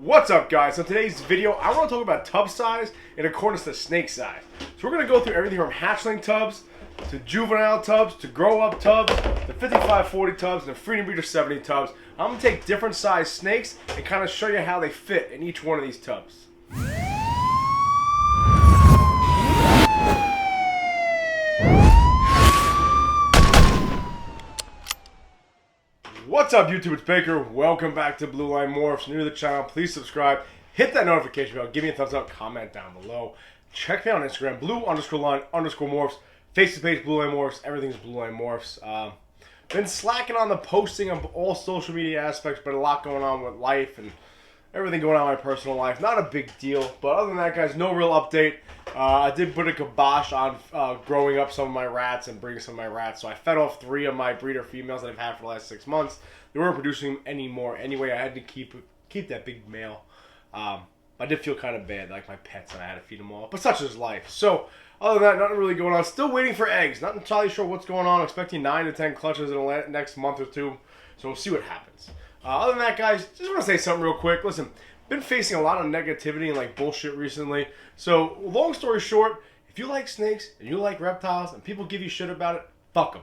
What's up, guys? So today's video, I want to talk about tub size in accordance to snake size. So we're going to go through everything from hatchling tubs to juvenile tubs to grow up tubs to 5540 tubs and the Freedom Breeder 70 tubs. I'm going to take different size snakes and kind of show you how they fit in each one of these tubs. What's up, YouTube? It's Baker. Welcome back to Blue Line Morphs. New to the channel, please subscribe. Hit that notification bell. Give me a thumbs up. Comment down below. Check me out on Instagram, blue_line_morphs. Face-to-face Blue Line Morphs. Everything's Blue Line Morphs. Been slacking on the posting of all social media aspects, but a lot going on with life and everything going on in my personal life. Not a big deal, but other than that, guys, no real update. I did put a kibosh on growing up some of my rats and breeding some of my rats. So I fed off 3 of my breeder females that I've had for the last 6 months. They weren't producing anymore. Anyway, I had to keep that big male. I did feel kind of bad, like my pets, and I had to feed them all. But such is life. So other than that, nothing really going on. Still waiting for eggs. Not entirely sure what's going on. Expecting 9 to 10 clutches in the next month or 2. So we'll see what happens. Other than that, guys, just want to say something real quick. Listen, been facing a lot of negativity and like bullshit recently. So long story short, if you like snakes and you like reptiles and people give you shit about it, fuck them.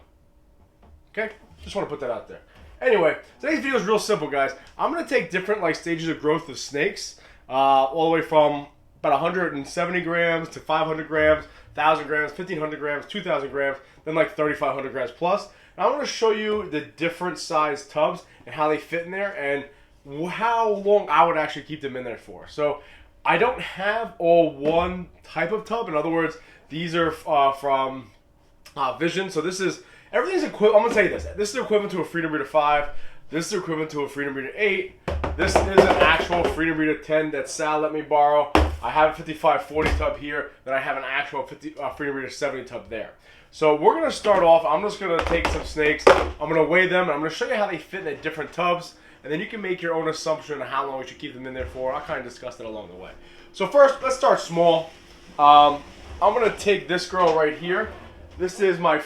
Okay? Just want to put that out there. Anyway, today's video is real simple, guys. I'm going to take different like stages of growth of snakes, all the way from about 170 grams to 500 grams, 1,000 grams, 1,500 grams, 2,000 grams, then like 3,500 grams plus. And I want to show you the different size tubs and how they fit in there and how long I would actually keep them in there for. So I don't have all one type of tub. In other words, these are from Vision. So this is, everything's equivalent. I'm going to tell you this. This is equivalent to a Freedom Breeder 5. This is equivalent to a Freedom Breeder 8. This is an actual Freedom Breeder 10 that Sal let me borrow. I have a 5540 tub here. Then I have an actual Freedom Breeder 70 tub there. So we're going to start off. I'm just going to take some snakes. I'm going to weigh them. And I'm going to show you how they fit in the different tubs. And then you can make your own assumption on how long you should keep them in there for. I'll kind of discuss that along the way. So first, let's start small. I'm going to take this girl right here. This is my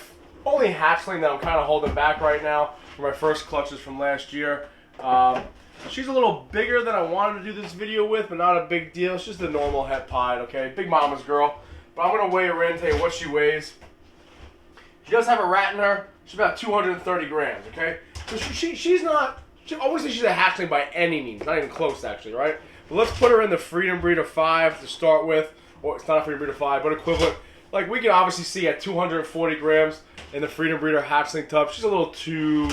only hatchling that I'm kind of holding back right now for my first clutches from last year. She's a little bigger than I wanted to do this video with, but not a big deal. It's just a normal het pied, okay? Big mama's girl. But I'm going to weigh her in, tell you what she weighs. She does have a rat in her. She's about 230 grams, okay? So she's not, I wouldn't say she's a hatchling by any means. Not even close, actually, right? But let's put her in the Freedom Breeder 5 to start with. Or it's not a Freedom Breeder 5, but equivalent. Like, we can obviously see at 240 grams in the Freedom Breeder hatchling tub, she's a little too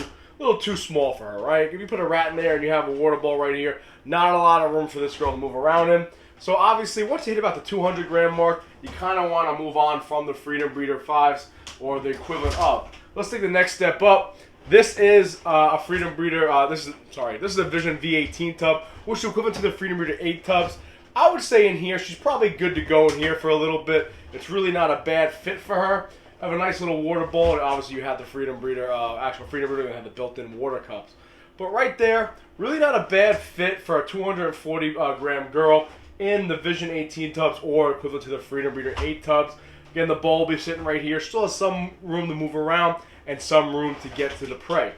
small for her, right? If you put a rat in there and you have a water bowl right here, not a lot of room for this girl to move around in. So obviously, once you hit about the 200 gram mark, you kind of want to move on from the Freedom Breeder 5s or the equivalent of. Let's take the next step up. This is a Freedom Breeder, this is a Vision V18 tub, which is equivalent to the Freedom Breeder 8 tubs. I would say in here, she's probably good to go in here for a little bit. It's really not a bad fit for her. Have a nice little water bowl, and obviously you have the Freedom Breeder, actual Freedom Breeder that have the built-in water cups. But right there, really not a bad fit for a 240 gram girl in the Vision 18 tubs or equivalent to the Freedom Breeder 8 tubs. Again, the bowl will be sitting right here. Still has some room to move around and some room to get to the prey.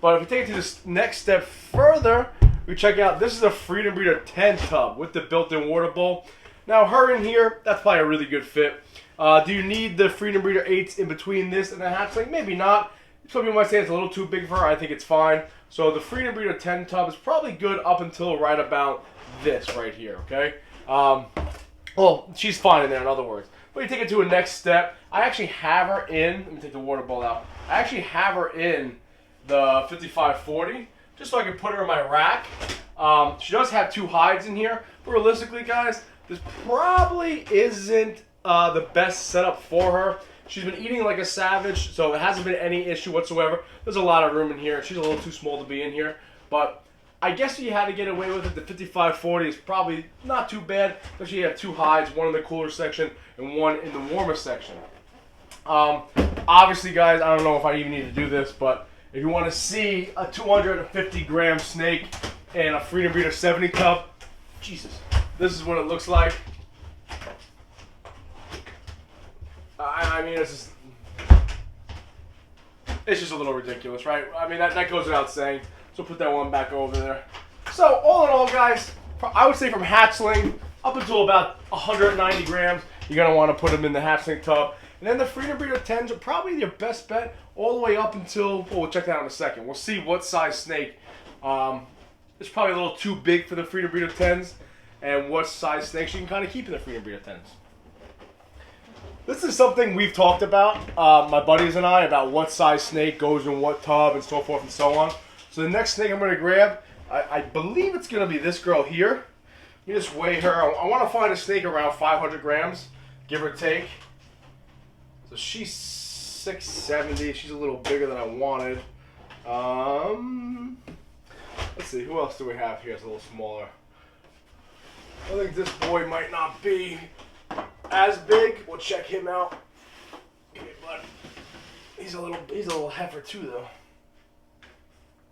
But if we take it to this next step further, we check out, this is a Freedom Breeder 10 tub with the built-in water bowl. Now, her in here, that's probably a really good fit. Do you need the Freedom Breeder 8s in between this and the hatchling? Maybe not. Some people might say it's a little too big for her. I think it's fine. So the Freedom Breeder 10 tub is probably good up until right about this right here, okay? Well, she's fine in there, in other words. But you take it to a next step. I actually have her in, let me take the water bowl out. I actually have her in the 5540, just so I can put her in my rack. She does have 2 hides in here. But realistically, guys, this probably isn't the best setup for her. She's been eating like a savage, so it hasn't been any issue whatsoever. There's a lot of room in here. She's a little too small to be in here. But I guess if you had to get away with it, the 5540 is probably not too bad. Especially you have 2 hides, one in the cooler section and one in the warmer section. Obviously, guys, I don't know if I even need to do this, but if you want to see a 250 gram snake and a Freedom Breeder 70 tub, Jesus, this is what it looks like. I mean, it's just a little ridiculous, right? I mean, that goes without saying. So put that one back over there. So all in all, guys, I would say from hatchling up until about 190 grams, you're going to want to put them in the hatchling tub. And then the Freedom Breeder 10s are probably your best bet all the way up until, well, we'll check that out in a second. We'll see what size snake. It's probably a little too big for the Freedom Breeder 10s, and what size snakes you can kind of keep in the Freedom Breeder 10s. This is something we've talked about, my buddies and I, about what size snake goes in what tub and so forth and so on. So the next snake I'm going to grab, I believe it's going to be this girl here. You just weigh her. I want to find a snake around 500 grams, give or take. So she's 670. She's a little bigger than I wanted. Let's see, who else do we have here? It's a little smaller. I think this boy might not be as big. We'll check him out. Okay, bud. He's a little heifer too, though.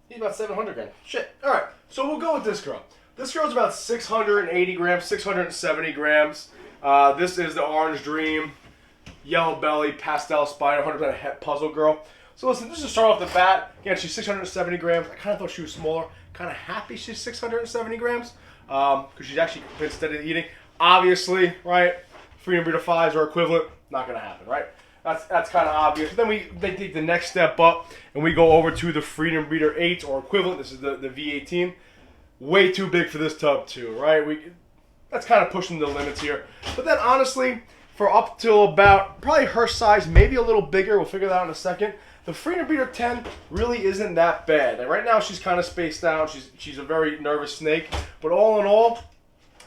He's about 700 grams. Shit. All right, so we'll go with this girl. This girl's about 680 grams, 670 grams. This is the Orange Dream, Yellow Belly, Pastel Spider, 100% het puzzle girl. So listen, just to start off the bat, again, she's 670 grams. I kind of thought she was smaller. Kind of happy she's 670 grams because she's actually been steadily eating. Obviously, right, Freedom Breeder 5s or equivalent, not going to happen, right? That's kind of obvious. Then they take the next step up, and we go over to the Freedom Breeder 8s or equivalent. This is the V18. Way too big for this tub too, right? That's kind of pushing the limits here. But then honestly, for up till about probably her size, maybe a little bigger, we'll figure that out in a second, the Freedom Breeder 10 really isn't that bad. And right now she's kind of spaced out. She's a very nervous snake. But all in all,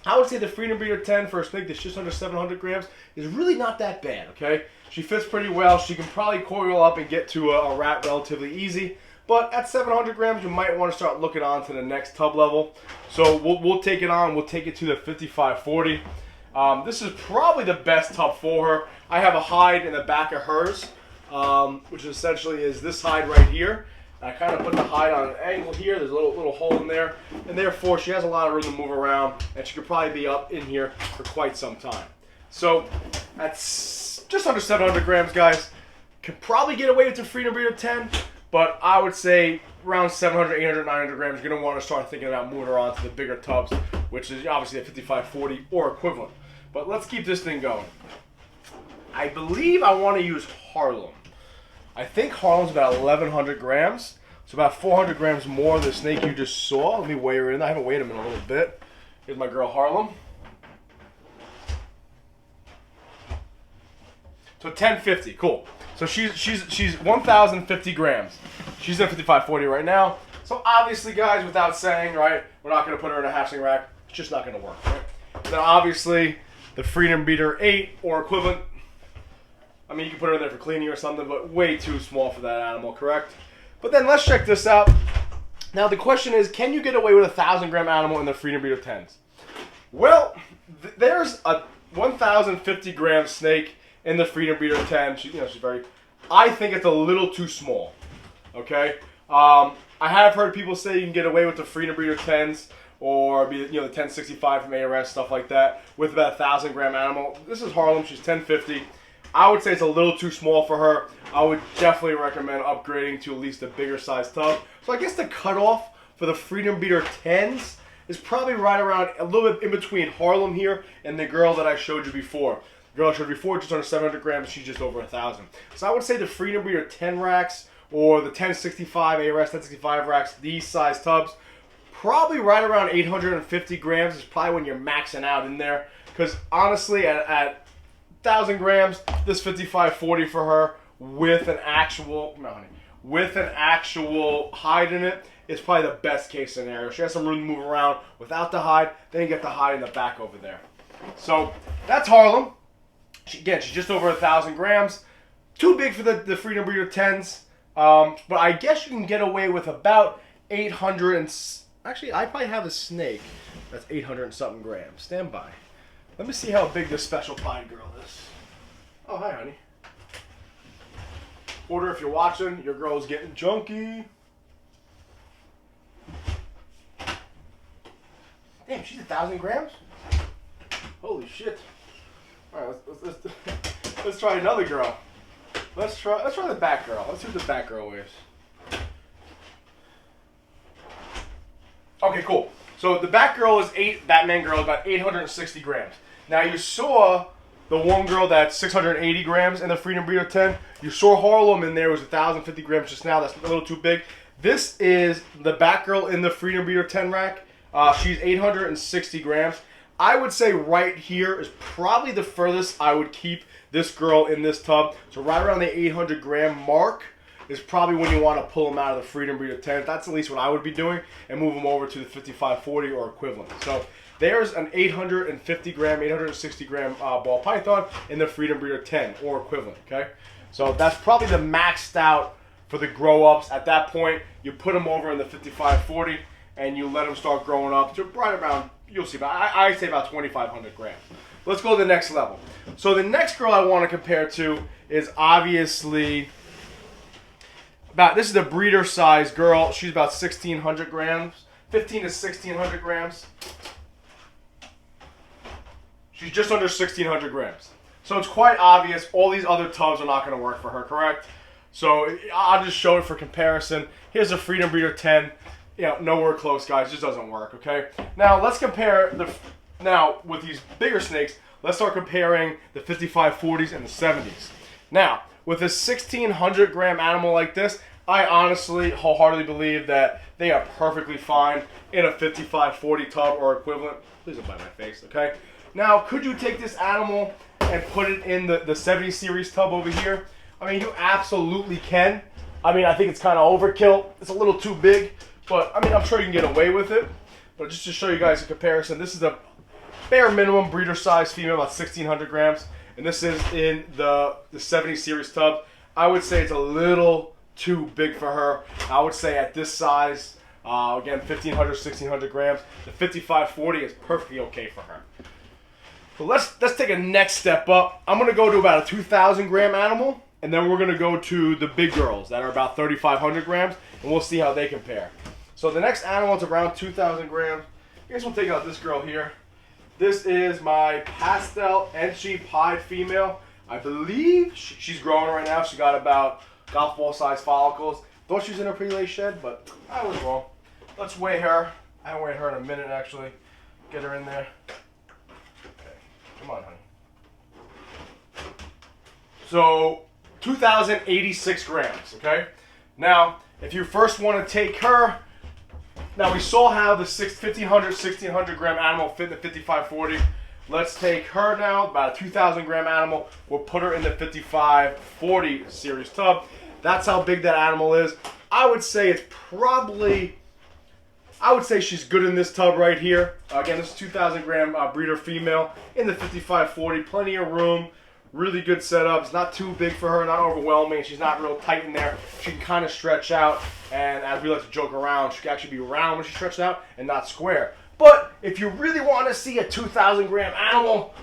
I would say the Freedom Breeder 10 for a snake that's just under 700 grams is really not that bad, okay? She fits pretty well. She can probably coil up and get to a rat relatively easy. But at 700 grams, you might want to start looking on to the next tub level. So we'll take it on. We'll take it to the 5540. This is probably the best tub for her. I have a hide in the back of hers, which essentially is this hide right here. I kind of put the hide on an angle here. There's a little hole in there. And therefore, she has a lot of room to move around. And she could probably be up in here for quite some time. So that's just under 700 grams, guys. Could probably get away with the Freedom Breeder 10. But I would say around 700, 800, 900 grams, you're going to want to start thinking about moving her on to the bigger tubs, which is obviously a 5540 or equivalent. But let's keep this thing going. I believe I want to use Harlem. I think Harlem's about 1,100 grams. So about 400 grams more than the snake you just saw. Let me weigh her in. I haven't weighed him in a little bit. Here's my girl Harlem. So 1050, cool. So she's 1,050 grams. She's in 5540 right now. So obviously, guys, without saying, right, we're not going to put her in a hatchling rack. It's just not going to work, right? Then obviously, the Freedom Breeder 8 or equivalent. I mean, you can put her in there for cleaning or something, but way too small for that animal, correct? But then let's check this out. Now the question is, can you get away with a 1,000-gram animal in the Freedom Breeder 10s? Well, there's a 1,050-gram snake in the Freedom Breeder 10. She's very. I think it's a little too small. Okay. I have heard people say you can get away with the Freedom Breeder 10s or the 1065 from ARS, stuff like that, with about a 1,000-gram animal. This is Harlem. She's 1050. I would say it's a little too small for her. I would definitely recommend upgrading to at least a bigger size tub. So I guess the cutoff for the Freedom Breeder 10s is probably right around a little bit in between Harlem here and the girl that I showed you before. The girl I showed you before, just under 700 grams, she's just over 1,000. So I would say the Freedom Breeder 10 racks or the 1065 ARS, 1065 racks, these size tubs, probably right around 850 grams is probably when you're maxing out in there. Because honestly, at 1,000 grams, this 5540 for her with an actual hide in it is probably the best case scenario. She has some room to move around without the hide. Then you get the hide in the back over there. So that's Harlem. Again, she's just over 1,000 grams. Too big for the Freedom Breeder 10s. But I guess you can get away with about 800 and... Actually, I probably have a snake that's 800 and something grams. Stand by. Let me see how big this special pied girl is. Oh, hi, honey. Order if you're watching. Your girl's getting junky. Damn, she's 1,000 grams? Holy shit. All right, let's try another girl. Let's try the back girl. Let's see what the back girl weighs. Okay, cool. So the Batman girl is about 860 grams. Now you saw the one girl that's 680 grams in the Freedom Breeder 10. You saw Harlem in there was 1,050 grams just now. That's a little too big. This is the Batgirl in the Freedom Breeder 10 rack. She's 860 grams. I would say right here is probably the furthest I would keep this girl in this tub. So right around the 800 gram mark is probably when you want to pull them out of the Freedom Breeder 10. That's at least what I would be doing, and move them over to the 5540 or equivalent. So there's an 850 gram, 860 gram ball python in the Freedom Breeder 10 or equivalent, okay? So that's probably the maxed out for the grow-ups. At that point, you put them over in the 5540 and you let them start growing up to right around, you'll see, I say about 2,500 grams. Let's go to the next level. So the next girl I want to compare to is obviously this is the breeder size girl. She's about 1,600 grams, 15 to 1,600 grams. She's just under 1,600 grams. So it's quite obvious all these other tubs are not going to work for her, correct? So I'll just show it for comparison. Here's a Freedom Breeder 10. Nowhere close, guys. It just doesn't work, okay? Now, let's compare with these bigger snakes, let's start comparing the 5540s and the 70s. Now, with a 1,600 gram animal like this, I honestly, wholeheartedly believe that they are perfectly fine in a 5540 tub or equivalent. Please don't bite my face, okay? Now, could you take this animal and put it in the 70 series tub over here? I mean, you absolutely can. I mean, I think it's kind of overkill. It's a little too big, but I mean, I'm sure you can get away with it. But just to show you guys a comparison, this is a bare minimum breeder size female, about 1,600 grams. And this is in the 70 series tub. I would say it's a little too big for her. I would say at this size, again, 1,500, 1,600 grams, the 5540 is perfectly okay for her. So let's take a next step up. I'm going to go to about a 2,000 gram animal, and then we're going to go to the big girls that are about 3,500 grams, and we'll see how they compare. So the next animal is around 2,000 grams. I guess we'll take out this girl here. This is my pastel Enchi pied female. I believe she's growing right now. She got about golf ball size follicles. Thought she was in a pre-lay shed, but I was wrong. Let's weigh her. I haven't weighed her in a minute, actually. Get her in there. Okay, come on, honey. So, 2,086 grams, okay? Now, if you first want to take her, now we saw how the 1,500, 1,600 gram animal fit in the 5540. Let's take her now, about a 2,000 gram animal. We'll put her in the 5540 series tub. That's how big that animal is. I would say she's good in this tub right here. Again, this is 2,000 gram breeder female in the 5540. Plenty of room. Really good setup. It's not too big for her, not overwhelming. She's not real tight in there. She can kind of stretch out, and as we like to joke around, she can actually be round when she stretches out and not square. But if you really want to see a 2,000 gram animal,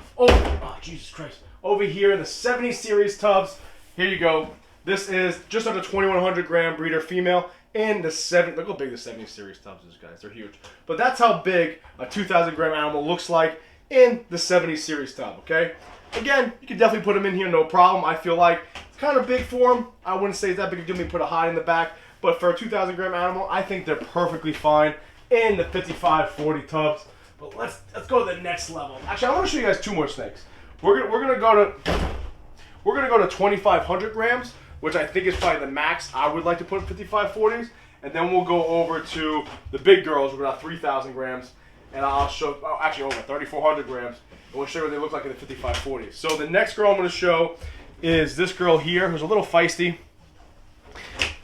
Jesus Christ, over here in the 70 series tubs, here you go. This is just under 2,100 gram breeder female in the 70. Look how big the 70 series tubs is, guys. They're huge. But that's how big a 2,000 gram animal looks like in the 70 series tub, okay? Again, you can definitely put them in here, no problem. I feel like it's kind of big for them. I wouldn't say it's that big. You can put a hide in the back. But for a 2,000 gram animal, I think they're perfectly fine in the 5540 tubs. But let's go to the next level. Actually, I want to show you guys two more snakes. We're gonna go to 2,500 grams, which I think is probably the max I would like to put in 5540s. And then we'll go over to the big girls, we're about 3,000 grams. And I'll show, actually over 3,400 grams. And we'll show you what they look like in the 5540s. So the next girl I'm going to show is this girl here, who's a little feisty.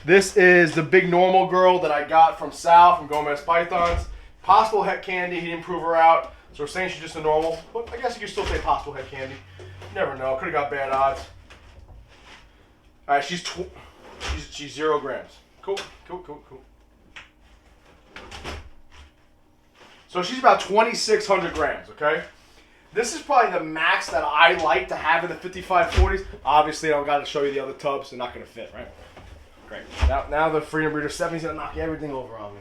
This is the big normal girl that I got from Sal from Gomez Pythons. Possible head candy, he didn't prove her out. So we're saying she's just a normal, but I guess you could still say possible head candy. You never know, could have got bad odds. All right, she's 0 grams. Cool. So she's about 2,600 grams, okay? This is probably the max that I like to have in the 5540s. Obviously, I don't got to show you the other tubs. They're not going to fit, right? Great. Now the Freedom Breeder 70 is going to knock everything over on me.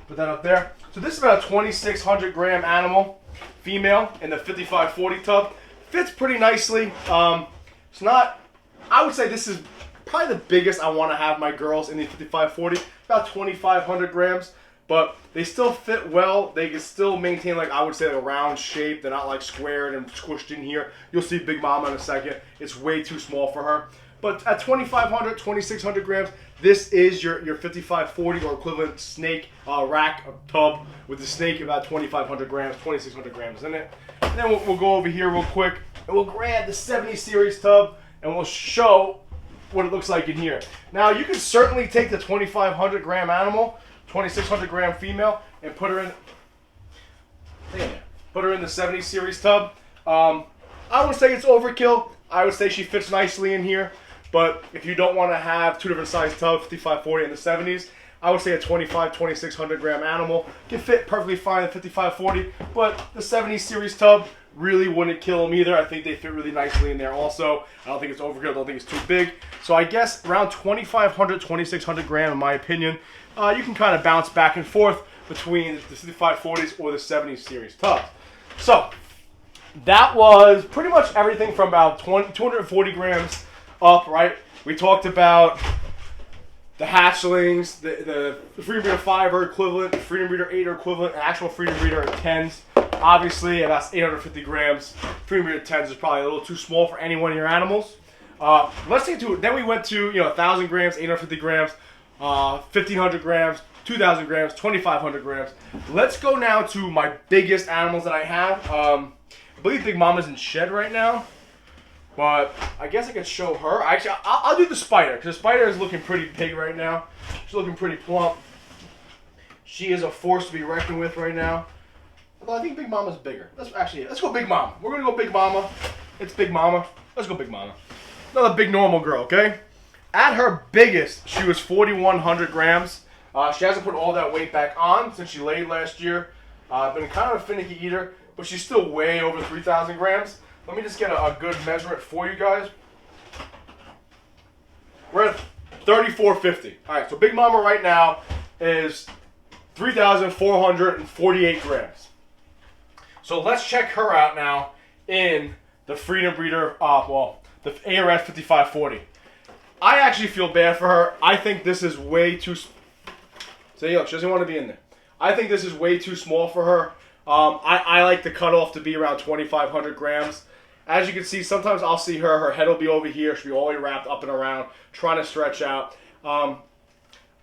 Put that up there. So this is about a 2,600 gram animal, female, in the 5540 tub. Fits pretty nicely. It's not, I would say this is probably the biggest I want to have my girls in the 5540. About 2,500 grams. but they still fit well. They can still maintain, like, I would say, like a round shape. They're not like squared and squished in here. You'll see Big Mama in a second. It's way too small for her. But at 2,500, 2,600 grams, this is your 5540 or equivalent snake rack tub with the snake about 2,500 grams, 2,600 grams in it. And then we'll go over here real quick and we'll grab the 70 series tub and we'll show what it looks like in here. Now you can certainly take the 2,500 gram animal, 2,600 gram female, and put her in the 70 series tub. I would say it's overkill. I would say she fits nicely in here. But if you don't want to have two different size tubs, 5540 and the 70s, I would say a 2,600 gram animal can fit perfectly fine in 5540. But the 70 series tub really wouldn't kill them either. I think they fit really nicely in there also. I don't think it's overkill. I don't think it's too big. So I guess around 2,500, 2,600 gram in my opinion. You can kind of bounce back and forth between the 5540s or the 70 series tubs. So that was pretty much everything from about 240 grams up, right? We talked about the hatchlings, the Freedom Breeder 5 are equivalent, the Freedom Breeder 8 are equivalent, and actual Freedom Breeder 10s. Obviously, that's 850 grams. Freedom Breeder 10s is probably a little too small for any one of your animals. Let's get to it. Then we went to 1,000 grams, 850 grams, 1,500 grams, 2,000 grams, 2,500 grams. Let's go now to my biggest animals that I have. I believe Big Mama's in shed right now. But I guess I could show her. Actually, I'll do the spider, because the spider is looking pretty big right now. She's looking pretty plump. She is a force to be reckoned with right now. Although I think Big Mama's bigger. Let's go Big Mama. We're going to go Big Mama. It's Big Mama. Let's go Big Mama. Another big normal girl, okay? At her biggest, she was 4,100 grams. She hasn't put all that weight back on since she laid last year. Been kind of a finicky eater, but she's still way over 3,000 grams. Let me just get a good measurement for you guys. We're at 3,450. All right, so Big Mama right now is 3,448 grams. So let's check her out now in the Freedom Breeder, the ARS 5540. I actually feel bad for her. I think this is way too... See, look, she doesn't want to be in there. I think this is way too small for her. I like the cutoff to be around 2,500 grams. As you can see, sometimes I'll see her head will be over here. She'll be all the way wrapped up and around, trying to stretch out. I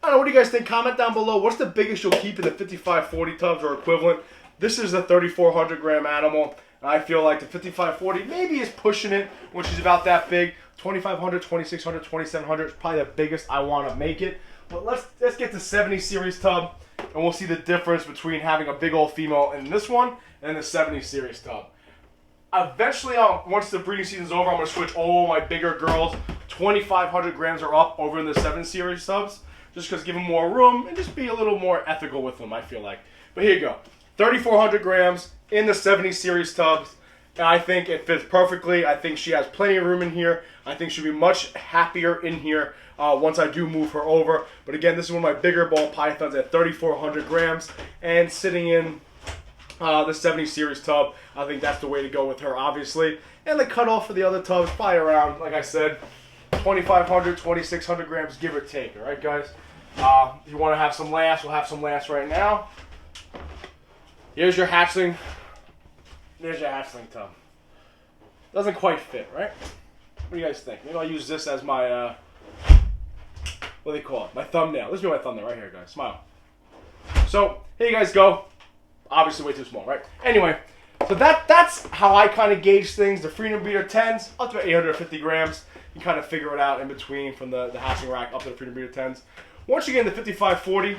don't know, what do you guys think? Comment down below. What's the biggest you'll keep in the 5540 tubs or equivalent? This is a 3,400 gram animal. And I feel like the 5540 maybe is pushing it when she's about that big. 2,500, 2,600, 2,700 is probably the biggest I want to make it. But let's get the 70 series tub, and we'll see the difference between having a big old female in this one and the 70 series tub. Eventually, once the breeding season's over, I'm going to switch all my bigger girls. 2,500 grams or up over in the 7 series tubs. Just because give them more room and just be a little more ethical with them, I feel like. But here you go. 3,400 grams in the 70 series tubs. And I think it fits perfectly. I think she has plenty of room in here. I think she'll be much happier in here once I do move her over. But again, this is one of my bigger ball pythons at 3,400 grams. And sitting in the 70 series tub, I think that's the way to go with her, obviously. And the cutoff for the other tubs, probably around, like I said, 2,500, 2,600 grams, give or take. All right, guys? If you want to have some last, we'll have some last right now. Here's your hatchling. There's your hatchling tub. Doesn't quite fit, right? What do you guys think? Maybe I'll use this as my, what do they call it? My thumbnail. This will be my thumbnail right here, guys. Smile. So, here you guys go. Obviously way too small, right? Anyway, so that's how I kind of gauge things. The Freedom Breeder 10s, up to 850 grams. You can kind of figure it out in between from the hatchling rack up to the Freedom Breeder 10s. Once you get into 5540,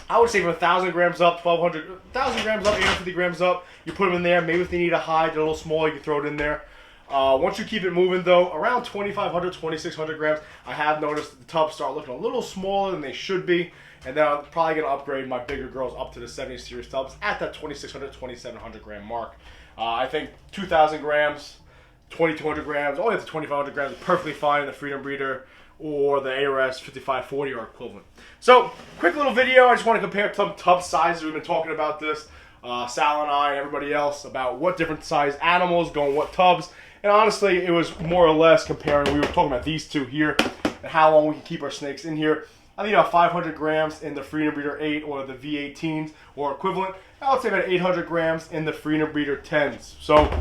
I would say from 1,000 grams up, 1,200, 1,000 grams up, 850 grams up. You put them in there. Maybe if they need a hide, they're a little small, you can throw it in there. Once you keep it moving, though, around 2,500, 2,600 grams, I have noticed the tubs start looking a little smaller than they should be. And then I'm probably going to upgrade my bigger girls up to the 70 series tubs at that 2,600, 2,700 gram mark. I think 2,000 grams, 2,200 grams, all the way up to 2,500 grams is perfectly fine in the Freedom Breeder or the ARS 5540 or equivalent. So, quick little video. I just want to compare some tub sizes. We've been talking about this, Sal and I and everybody else, about what different size animals go in what tubs. And honestly, it was more or less comparing. We were talking about these two here and how long we can keep our snakes in here. I think about 500 grams in the Freedom Breeder 8 or the V18s or equivalent. I would say about 800 grams in the Freedom Breeder 10s. So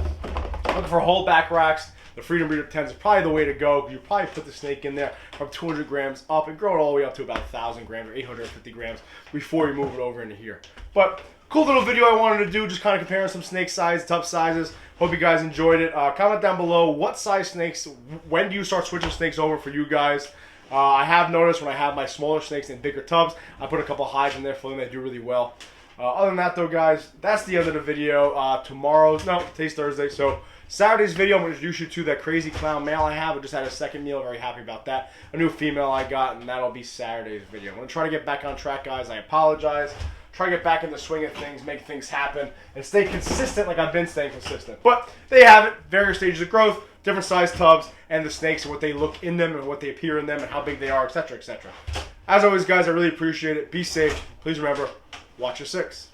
looking for whole back racks, the Freedom Breeder 10s is probably the way to go. You probably put the snake in there from 200 grams up and grow it all the way up to about 1,000 grams or 850 grams before you move it over into here. But cool little video I wanted to do, just kind of comparing some snake size, tough sizes. Hope you guys enjoyed it. Comment down below what size snakes, when do you start switching snakes over for you guys? I have noticed when I have my smaller snakes in bigger tubs, I put a couple hides in there for them. They do really well. Other than that, though, guys, that's the end of the video. Today's Thursday, so Saturday's video, I'm going to introduce you to that crazy clown male I have. I just had a second meal, very happy about that. A new female I got, and that'll be Saturday's video. I'm going to try to get back on track, guys. I apologize. Try to get back in the swing of things, make things happen, and stay consistent like I've been staying consistent. But there you have it. Various stages of growth, different size tubs, and the snakes and what they look in them and what they appear in them and how big they are, etc., etc. As always, guys, I really appreciate it. Be safe. Please remember, watch your six.